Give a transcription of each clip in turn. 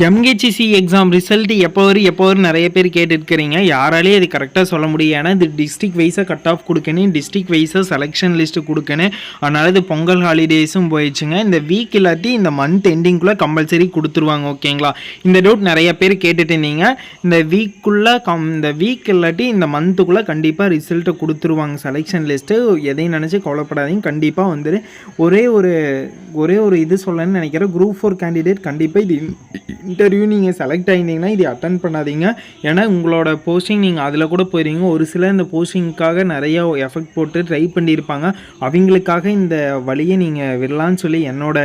எம்ஹெச்சிசி exam result எப்போ வரும் நிறைய பேர் கேட்டுருக்கிறீங்க. யாராலேயும் அது கரெக்டாக சொல்ல முடியும். ஏன்னா இது டிஸ்ட்ரிக்ட் வைஸாக கட் ஆஃப் கொடுக்கணும், டிஸ்ட்ரிக்ட் வைஸாக செலெக்ஷன் லிஸ்ட்டு கொடுக்கணும். அதனால் இது பொங்கல் ஹாலிடேஸும் போயிடுச்சுங்க. இந்த வீக் இல்லாட்டி இந்த மந்த் எண்டிங்குள்ளே கம்பல்சரி கொடுத்துருவாங்க. ஓகேங்களா? இந்த டவுட் நிறைய பேர் கேட்டுட்டு இருந்தீங்க. இந்த வீக் இல்லாட்டி இந்த மந்த்துக்குள்ளே கண்டிப்பாக ரிசல்ட்டை கொடுத்துருவாங்க செலெக்ஷன் லிஸ்ட்டு. எதையும் நினச்சி கவலைப்படாதீங்க. கண்டிப்பாக வந்துட்டு ஒரே ஒரு இது சொல்லணும்னு நினைக்கிறேன். குரூப் 4 கேண்டிடேட் கண்டிப்பாக இது இன்டர்வியூ நீங்கள் செலக்ட் ஆகியிருந்தீங்கன்னா இது அட்டன் பண்ணாதீங்க. ஏன்னா உங்களோட போஸ்டிங் நீங்கள் அதில் கூட போயிருங்க. ஒரு சிலர் இந்த போஸ்டிங்க்காக நிறைய எஃபெக்ட் போட்டு ட்ரை பண்ணியிருப்பாங்க. அவங்களுக்காக இந்த வழியை நீங்கள் விடலான்னு சொல்லி என்னோட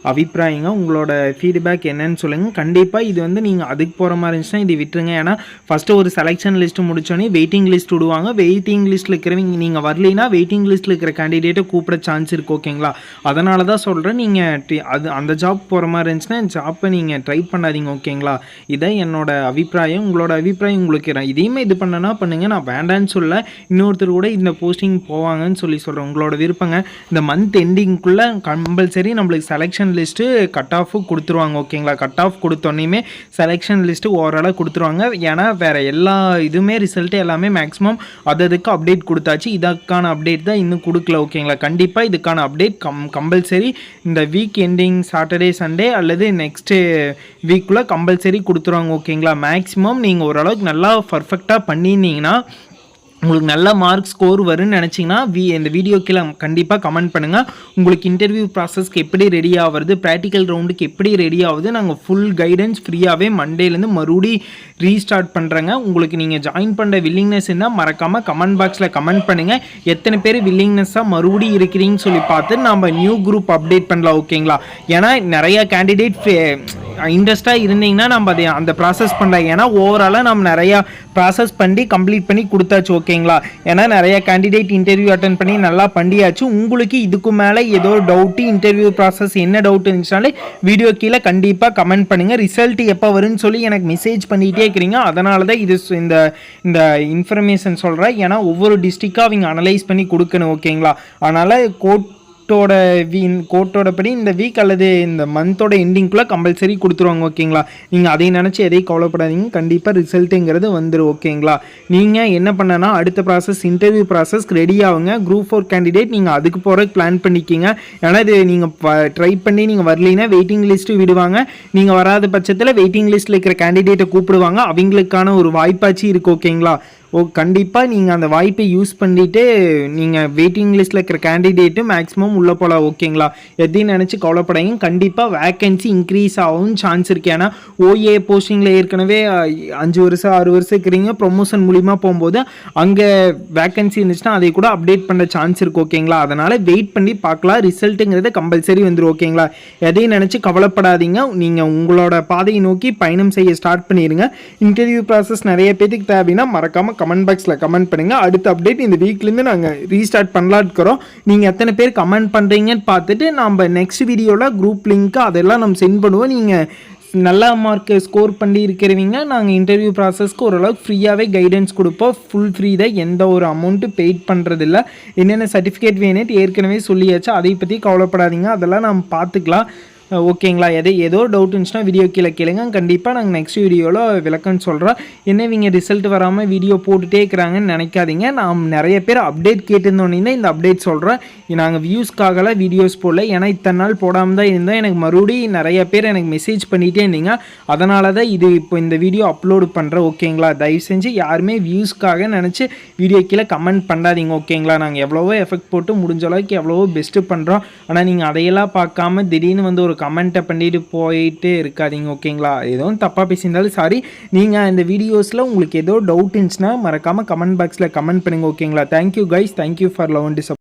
அபிப்பிராயங்க. உங்களோட ஃபீட்பேக் என்னன்னு சொல்லுங்கள். கண்டிப்பாக இது வந்து நீங்கள் அதுக்கு போகிற மாதிரி இருந்துச்சுன்னா இது விட்டுருங்க. ஏன்னா ஃபஸ்ட்டு ஒரு செலெக்ஷன் லிஸ்ட்டு முடித்தோடனே வெயிட்டிங் லிஸ்ட் விடுவாங்க. வெயிட்டிங் லிஸ்ட்டில் இருக்கிறவங்க நீங்கள் வரலைன்னா வெயிட்டிங் லிஸ்ட்டில் இருக்கிற கேண்டிடேட்டை கூப்பிட சான்ஸ் இருக்குது. ஓகேங்களா? அதனால தான் சொல்கிறேன், நீங்கள் அந்த ஜாப் போகிற மாதிரி இருந்துச்சுன்னா ஜாப்பை நீங்கள் ட்ரை பண்ணாதீங்க. ஓகேங்களா? இதை என்னோட அபிப்பிராயம். உங்களோட அபிப்பிராயம் உங்களுக்கு இதையுமே இது பண்ணனா பண்ணுங்கள். நான் வேண்டான்னு சொல்ல, இன்னொருத்தர் கூட இந்த போஸ்டிங் போவாங்கன்னு சொல்கிறேன். உங்களோட விருப்பங்க. இந்த மந்த் எண்டிங்குள்ளே கம்பல்சரி நம்மளுக்கு செலெக்ஷன் லிஸ்ட்டு கட் ஆஃபு கொடுத்துருவாங்க. ஓகேங்களா? கட் ஆஃப் கொடுத்தோன்னே செலெக்ஷன் லிஸ்ட்டு ஓவராலாக கொடுத்துருவாங்க. ஏன்னா வேறு எல்லா இதுவுமே ரிசல்ட்டு எல்லாமே மேக்ஸிமம் அதுக்கு அப்டேட் கொடுத்தாச்சு. இதற்கான அப்டேட் தான் இன்னும் கொடுக்கல. ஓகேங்களா? கண்டிப்பாக இதுக்கான அப்டேட் கம்பல்சரி இந்த வீக் எண்டிங் சாட்டர்டே சண்டே அல்லது நெக்ஸ்ட்டு வீக்குள்ளே கம்பல்சரி கொடுத்துருவாங்க. ஓகேங்களா? மேக்ஸிமம் நீங்கள் ஓரளவுக்கு நல்லா பர்ஃபெக்டாக பண்ணியிருந்தீங்கன்னா உங்களுக்கு நல்ல மார்க் ஸ்கோர் வரும்னு நினச்சிங்கன்னா இந்த வீடியோ கீழே கண்டிப்பாக கமெண்ட் பண்ணுங்கள். உங்களுக்கு இன்டர்வியூ ப்ராசஸ்க்கு எப்படி ரெடி ஆகுறது, ப்ராக்டிக்கல் ரவுண்டுக்கு எப்படி ரெடி ஆகுது, நாங்கள் ஃபுல் கைடன்ஸ் ஃப்ரீயாகவே மண்டேலேருந்து மறுபடி ரீஸ்டார்ட் பண்ணுறேங்க. உங்களுக்கு நீங்கள் ஜாயின் பண்ணுற வில்லிங்னஸ் இருந்தால் மறக்காமல் கமெண்ட் பாக்ஸில் கமெண்ட் பண்ணுங்கள். எத்தனை பேர் வில்லிங்னஸ்ஸாக மறுபடியும் இருக்கிறீங்கன்னு சொல்லி பார்த்து நம்ம நியூ குரூப் அப்டேட் பண்ணலாம். ஓகேங்களா? ஏன்னா நிறையா கேண்டிடேட் இன்ட்ரெஸ்ட்டாக இருந்தீங்கன்னா நம்ம அதை அந்த ப்ராசஸ் பண்ணலாம். ஏன்னா ஓவராலாக நம்ம நிறையா ப்ராசஸ் பண்ணி கம்ப்ளீட் பண்ணி கொடுத்தாச்சு. ஓகேங்களா? ஏன்னா நிறையா கேண்டிடேட் இன்டர்வியூ அட்டன் பண்ணி நல்லா பண்ணியாச்சு. உங்களுக்கு இதுக்கு மேலே ஏதோ டவுட்டு, இன்டர்வியூ ப்ராசஸ் என்ன டவுட் இருந்துச்சுனாலே வீடியோ கீழே கண்டிப்பாக கமெண்ட் பண்ணுங்கள். ரிசல்ட் எப்போ வரும்னு சொல்லி எனக்கு மெசேஜ் பண்ணிகிட்டே இருக்கிறீங்க. அதனால தான் இந்த இன்ஃபர்மேஷன் சொல்கிறேன். ஏன்னா ஒவ்வொரு டிஸ்ட்ரிக்டாக அவங்க அனலைஸ் பண்ணி கொடுக்கணும். ஓகேங்களா? அதனால் கோர்ட்டோட படி இந்த வீக் அல்லது இந்த மந்தோட எண்டிங்குள்ளே கம்பல்சரி கொடுத்துருவாங்க. ஓகேங்களா? நீங்கள் அதை நினச்சி எதையும் கவலைப்படாதீங்க. கண்டிப்பாக ரிசல்ட்டுங்கிறது வந்துடும். ஓகேங்களா? நீங்கள் என்ன பண்ணனா அடுத்த ப்ராசஸ் இன்டர்வியூ ப்ராசஸ்க்கு ரெடி ஆகுங்க. குரூப் 4 கேண்டிடேட் நீங்கள் அதுக்கு போகிறதுக்கு பிளான் பண்ணிக்கிங்க. ஏன்னா இது நீங்கள் ட்ரை பண்ணி நீங்கள் வரலைன்னா வெயிட்டிங் லிஸ்ட்டு விடுவாங்க. நீங்கள் வராத பட்சத்தில் வெயிட்டிங் லிஸ்ட்டில் இருக்கிற கேண்டிடேட்டை கூப்பிடுவாங்க. அவங்களுக்கான ஒரு வாய்ப்பாச்சு இருக்குது. ஓகேங்களா? கண்டிப்பாக நீங்கள் அந்த வாய்ப்பை யூஸ் பண்ணிவிட்டு நீங்கள் வெயிட்டிங் லிஸ்ட்டில் இருக்கிற கேண்டிடேட்டு மேக்ஸிமம் உள்ளே போகலாம். ஓகேங்களா? எதையும் நினச்சி கவலைப்படாங்க. கண்டிப்பாக வேக்கன்சி இன்க்ரீஸ் ஆகும் சான்ஸ் இருக்குது. ஏன்னா ஓஏ போஸ்டிங்கில் ஏற்கனவே 5 வருஷம் 6 வருஷம் இருக்கிறீங்க. ப்ரொமோஷன் மூலிமா போகும்போது அங்கே வேக்கன்சி இருந்துச்சுன்னா அதை கூட அப்டேட் பண்ண சான்ஸ் இருக்குது. ஓகேங்களா? அதனால் வெயிட் பண்ணி பார்க்கலாம். ரிசல்ட்டுங்கிறது கம்பல்சரி வந்துடும். ஓகேங்களா? எதையும் நினச்சி கவலைப்படாதீங்க. நீங்கள் உங்களோட பாதையை நோக்கி பயணம் செய்ய ஸ்டார்ட் பண்ணிடுங்க. இன்டர்வியூ ப்ராசஸ் நிறைய பேருக்கு தேவைன்னா மறக்காமல் கமெண்ட் பாக்ஸில் கமெண்ட் பண்ணுங்கள். அடுத்த அப்டேட் இந்த வீக்லேருந்து நாங்கள் ரீஸ்டார்ட் பண்ணலான்னு இருக்கிறோம். நீங்கள் எத்தனை பேர் கமெண்ட் பண்ணுறீங்கன்னு பார்த்துட்டு நம்ம நெக்ஸ்ட் வீடியோவில் குரூப் லிங்க்கு அதெல்லாம் நம்ம சென்ட் பண்ணுவோம். நீங்கள் நல்லா மார்க் ஸ்கோர் பண்ணி இருக்கிறவங்க நாங்கள் இன்டர்வியூ ப்ராசஸ்க்கு ஓரளவுக்கு ஃப்ரீயாகவே கைடன்ஸ் கொடுப்போம். ஃபுல் ஃப்ரீ தான். எந்த ஒரு அமௌண்ட்டு பெய்ட் பண்ணுறதில்ல. என்னென்ன சர்டிஃபிகேட் வேணும்னு ஏற்கனவே சொல்லியாச்சு. அதை பற்றி கவலைப்படாதீங்க. அதெல்லாம் நம்ம பார்த்துக்கலாம். ஓகேங்களா? ஏதோ டவுட் இருந்துச்சுன்னா வீடியோ கீழே கேளுங்க. கண்டிப்பாக நாங்கள் நெக்ஸ்ட் வீடியோவில் விளக்கம்னு சொல்கிறோம். என்ன இவங்க ரிசல்ட் வராமல் வீடியோ போட்டுகிட்டே இருக்கிறாங்கன்னு நினைக்காதீங்க. நான் நிறைய பேர் அப்டேட் கேட்டிருந்தோன்னே இந்த அப்டேட் சொல்கிறேன். நாங்கள் வியூஸ்க்காகலாம் வீடியோஸ் போடல. ஏன்னா இத்தனை நாள் போடாமல் தான் இருந்தோம். எனக்கு மறுபடியும் நிறைய பேர் எனக்கு மெசேஜ் பண்ணிகிட்டே இருந்தீங்க. அதனால தான் இப்போ இந்த வீடியோ அப்லோடு பண்ணுறேன். ஓகேங்களா? தயவு செஞ்சு யாருமே வியூஸ்க்காக நினச்சி வீடியோ கீழே கமெண்ட் பண்ணாதீங்க. ஓகேங்களா? நாங்கள் எவ்வளவோ எஃபெக்ட் போட்டு முடிஞ்ச அளவுக்கு எவ்வளவோ பெஸ்ட்டு பண்ணுறோம். ஆனால் நீங்கள் அதையெல்லாம் பார்க்காம திடீர்னு வந்து ஒரு கமெண்ட்டை பண்ணிட்டு போயிட்டே இருக்காதீங்க. ஓகேங்களா? எதுவும் தப்பாக பேசியிருந்தாலும் சாரி. நீங்கள் இந்த வீடியோஸில் உங்களுக்கு ஏதோ டவுட் இருந்துச்சுன்னா மறக்காமல் கமெண்ட் பாக்ஸில் கமெண்ட் பண்ணுங்கள். ஓகேங்களா? Thank you guys. Thank you for love and support.